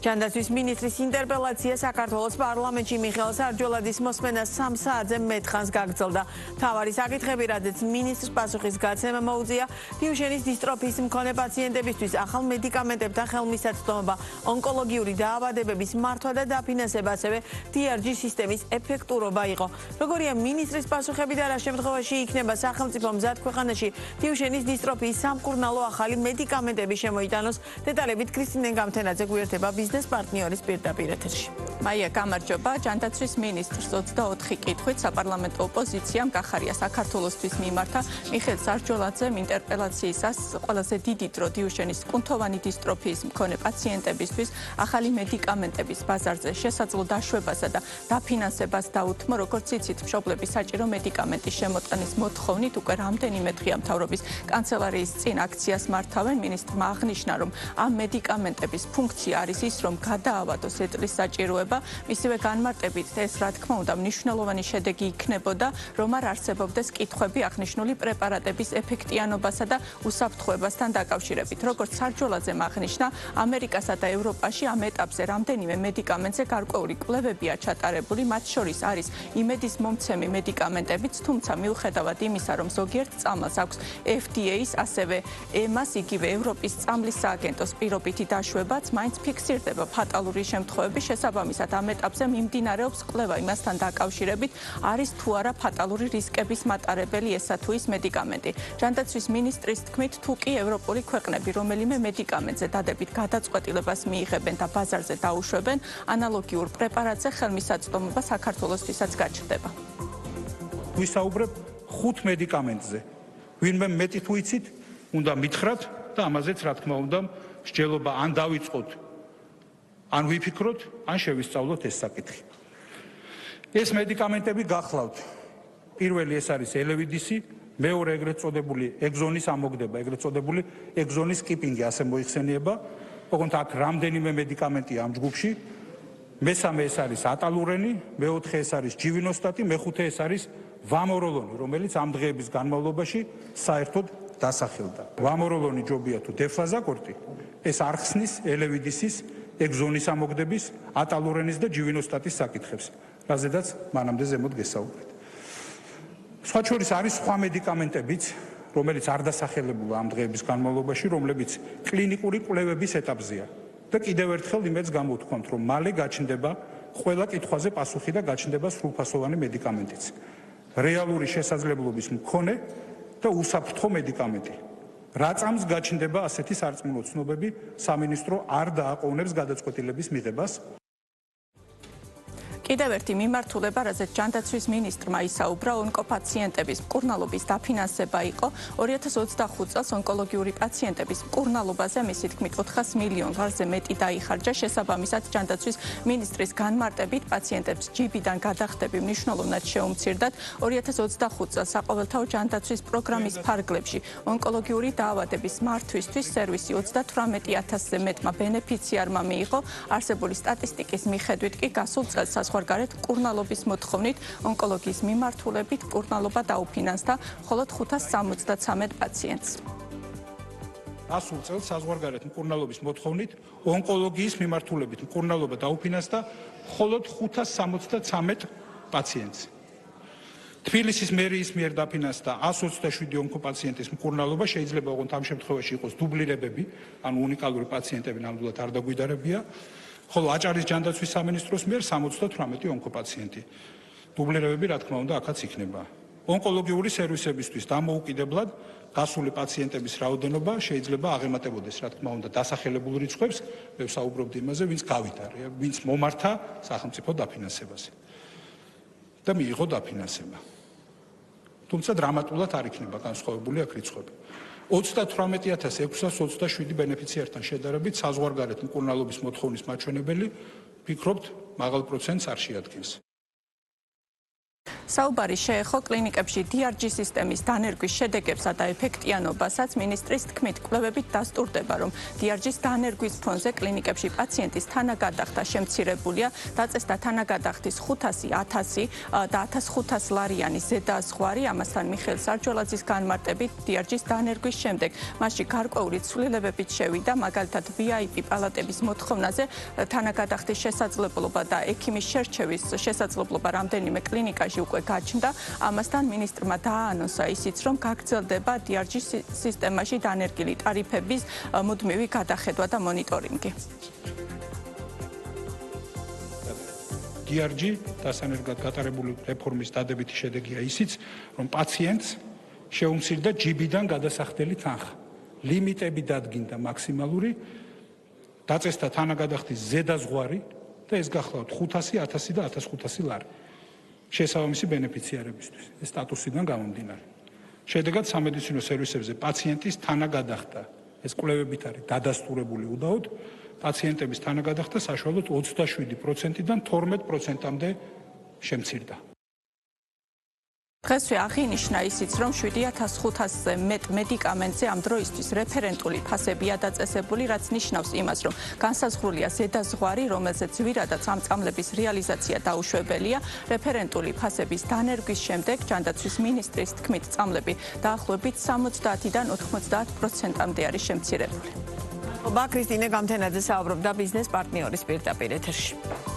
ჯანდაცვის მინისტრის ინტერპელაცია საქართველოს პარლამენტში მიხეილ სარჯოლაძის მოსმენას 3 საათზე მეტხანს გაგრძელდა. მთავარი საკითხები, რადგან მინისტრს პასუხის გაცემა მოუწია დიუშენის დისტროფიის მქონე პაციენტებისთვის ახალ მედიკამენტებთან ხელმისაწვდომობა, ონკოლოგიური დაავადებების მართვა და დაფინანსება, ასევე DRG სისტემის ეფექტურობა იყო. როგორია მინისტრის პასუხები და რა შემთხვევაში იქნება სახელმწიფო მზად ქვეყანაში დიუშენის დისტროფიის სამკურნალო ახალი მედიკამენტები შემოიტანოს, დეტალებით ქრისტინე გამთენაძე გვერდება ბიზნეს პარტნიორის პირდაპირ ეთერში. მაია, გამარჯობა. ჯანდაცვის მინისტრს 24 კითხვით საპარლამენტო ოპოზიციამ გახარია საქართველოსთვის მიმართა მიხეილ სარჯოლაძემ ინტერპელაციისას ყველაზე დიდი დრო დიუშენის კუნთოვანი დისტროფიის მქონე პაციენტებისთვის ახალი მედიკამენტების ბაზარზე შესაძლო დაშვებასა და დაფინანსებას დაუთმო, როგორც იცით, მშობლების საჭირო მედიკამენტის შემოტანის მოთხოვნით უკვე რამდენიმე დღეა მთავრობის კანცელარიის წინ აქციას მართავენ. მინისტრმა აღნიშნა, რომ ამ მედიკამენტების ფუნქცია არის ის, რომ გადაავადოს ეტლის საჭიროება, მისივე განმარტებით ეს, რა თქმა უნდა, მნიშვნელოვანი შედეგი იქნებოდა, რომ არ არსებობდეს კითხვები აღნიშნული პრეპარატების ეფექტიანობასა და უსაფრთხოებასთან დაკავშირებით. როგორც სარჯოლაძემ აღნიშნა, ამერიკასა და ევროპაში ამ ეტაპზე რამდენიმე მედიკამენტზე გარკვეული კვლევებია ჩატარებული, მათ შორის არის იმედის მომცემი მედიკამენტებიც, თუმცა მიუხედავად იმისა, რომ ზოგიერთ წამალს აქვს FDA-ის, ასევე EMA-ს, იგივე ევროპის წამლის სააგენტოს პირობითი დაშვებაც, მაინც ფიქსირდება ფატალური შემთხვევები. შესაბამისად, ამ ეტაპზე მიმდინარეობს კვლევა იმასთან დაკავშირებით, არის თუ არა ფატალური რისკების მატარებელი ესა თუ ის მედიკამენტი. ჯანდაცვის მინისტრის თქმით, თუ კი ევროპული ქვეყნები რომელიმე მედიკამენტზე დადებით გადაწყვეტილებას მიიღებენ და ბაზარზე დაუშვებენ, ანალოგიურ პრეპარატზე ხელმისაწვდომობა საქართველოსთვისაც გაჩნდება. ვისაუბრებ 5 მედიკამენტზე. ვინმე მეტი თუ იცით, უნდა მითხრათ და ამაზეც რა თქმა უნდა მსჯელობა ან დავიწყოთ, ან ვიფიქროთ, ან შევისწავლოთ ეს საკითხი. ეს მედიკამენტები გახლავთ. პირველი ეს არის ელევიდისი, მეორე ეგრეთ წოდებული ეგზონის ამოგდება, ეგრეთ წოდებული ეგზონის სკიპინგი ასე მოიხსენიება. ოღონდ აქ რამდენიმე მედიკამენტია ამ ჯგუფში. მესამე ეს არის ატალურენი, მეოთხე ეს არის ჯივინოსტატი, მეხუთე ეს არის ვამოროლონი, რომელიც ამ დღეების განმავლობაში საერთოდ დასახელდა. ვამოროლონი ჯობია თუ დეფლაზაკორტი, ეს არ ხსნის ელევიდისის, ეგზონის ამოგდების, ატალურენის და ჯივინოსტატის საკითხებს, რაზედაც მანამდე ზემოთ გესაუბრეთ. სხვა შორის არის სხვა მედიკამენტებიც, რომელიც არ დასახელებულა ამ დღეების განმავლობაში, რომლებიც კლინიკური კვლევების ეტაპზეა. და კიდევ ერთხელ იმედს გამოვთქვამთ, რომ მალე გაჩნდება ყველა კითხვაზე პასუხი და გაჩნდება სრულფასოვანი მედიკამენტიც. რეალური შესაძლებლობის მქონე და უსაფრთხო მედიკამენტი. რა წამს გაჩნდება ასეთი სარწმუნო ცნობები, სამინისტრო არ დააყოვნებს გადაწყვეტილების მიღებას. კიდევ ერთი მიმართულება, რაზეც ჯანდაცვის მინისტრმა ისაუბრა, ონკოპაციენტების მკურნალობის დაფინანსება იყო. 2025 წელს ონკოლოგიური პაციენტების მკურნალობაზე მისი თქმით 400 მილიონ ლარზე მეტი დაიხარჯა. შესაბამისად, ჯანდაცვის მინისტრის განმარტებით პაციენტებს ჯიბიდან გადახდები მნიშვნელოვნად შეუმცირდათ. 2025 წელს საყოველთაო ჯანდაცვის პროგრამის ფარგლებში ონკოლოგიური დაავადების მართვისთვის სერვისი 38,000-ზე მეტმა ბენეფიციარმა მიიღო. არსებული სტატისტიკის მიხედვით კი გასულ წელს საზღვარგარეთ მკურნალობის მოთხოვნით ონკოლოგიის მიმართულებით მკურნალობა დაუფინანსდა მხოლოდ 573 პაციენტს. გასულ წელს საზღვარგარეთ მკურნალობის მოთხოვნით ონკოლოგიის მიმართულებით მკურნალობა დაუფინანსდა მხოლოდ 573 პაციენტს. თბილისის მერიის მიერ დაფინანსდა 127 ონკოპაციენტის მკურნალობა, შეიძლება ოღონდ ამ შემთხვევაში იყოს დუბლირებები, ანუ უნიკალური პაციენტები ნამდვილად არ დაგვიდარებია. ხოლო აჭარის ჯანდაცვის სამინისტროს მიერ 78 ონკოპაციენტი. დუბლირებები, რა თქმა უნდა, აქაც იქნება. ონკოლოგიური სერვისებისთვის დამოუკიდებლად გასული პაციენტების რაოდენობა შეიძლება აღემატებოდეს, რა თქმა უნდა, დასახელებულ რიცხვებს, მე ვსაუბრობდი იმაზე, ვინც გავიტარე, ვინც მომართა სახელმწიფო დაფინანსებაზე და მიიღო დაფინანსება. თუმცა დრამატულად არ იქნება განსხვავებული აქ რიცხვები. 38,627 ბენეფიციართან შედარებით საზღვარგარეთ მკურნალობის მოთხოვნის მაჩვენებელი, ვფიქრობთ, მაღალ პროცენტს არ შეადგენს. საუბარი შეეხო კლინიკებში DRG სისტემის დანერგვის შედეგებსა და ეფექტიანობასაც მინისტრის თქმით კვლევებით დასტურდება, რომ DRG-ს დანერგვის ფონზე კლინიკებში პაციენტის თანაგადახდა შემცირებულია, დაწესდა თანაგადახდის 500, 1000 და 1500 ლარიანი ზედაზღვარი, ამასთან მიხეილ სარჯოლაძის განმარტებით DRG-ს დანერგვის შემდეგ მასში გარკვეული ცვლილებებით შევიდა, მაგალითად VIP პალატების მოთხოვნაზე თანაგადახდის შესაძლებლობა და ექიმის შერჩევის შესაძლებლობა რამდენიმე კლინიკაში უკვე გაჩნდა. ამასთან მინისტრმა დააანონსა ისიც, რომ გაგრძელდება DRG სისტემაში დანერგილი ტარიფების მუდმივი გადახედვა და მონიტორინგი. DRG დასანერგად გატარებული რეფორმის დადებითი შედეგია ისიც, რომ პაციენტს შეუმცირდა ჯიბიდან გადასახდელი თანხა. ლიმიტები დადგინდა მაქსიმალური, დაწესდა თანაგადახდის ზედაზღვარი და ეს გახლავთ 500, 1000 და 1500 ლარი. შესაბამისი ბენეფიციარებისთვის, ეს სტატუსიდან გამომდინარე. შედეგად სამედიცინო სერვისებზე პაციენტის თანაგადახდა, ეს კვლევებით არის დადასტურებული უდაოდ, პაციენტების თანაგადახდა საშუალოდ 27%-დან 12%-მდე შემცირდა. დღესვე აღინიშნა ისიც, რომ 7500-ზე მეტ მედიკამენტზე ამ დროისთვის რეფერენტული ფასებია დაწესებული, რაც ნიშნავს იმას, რომ განსაზღვრულია ზედაზღვარი, რომელზეც ძვირადაც ამ წამლების რეალიზაცია დაუშვებელია. რეფერენტული ფასების დანერგვის შემდეგ ჯანდაცვის მინისტრის თქმით წამლები დაახლოებით 70-დან 90%-მდე არის შემცირებული. კრისტინე გამთენაძე საუბრობდა ბიზნეს პარტნიორის პირდაპირ ეთერში.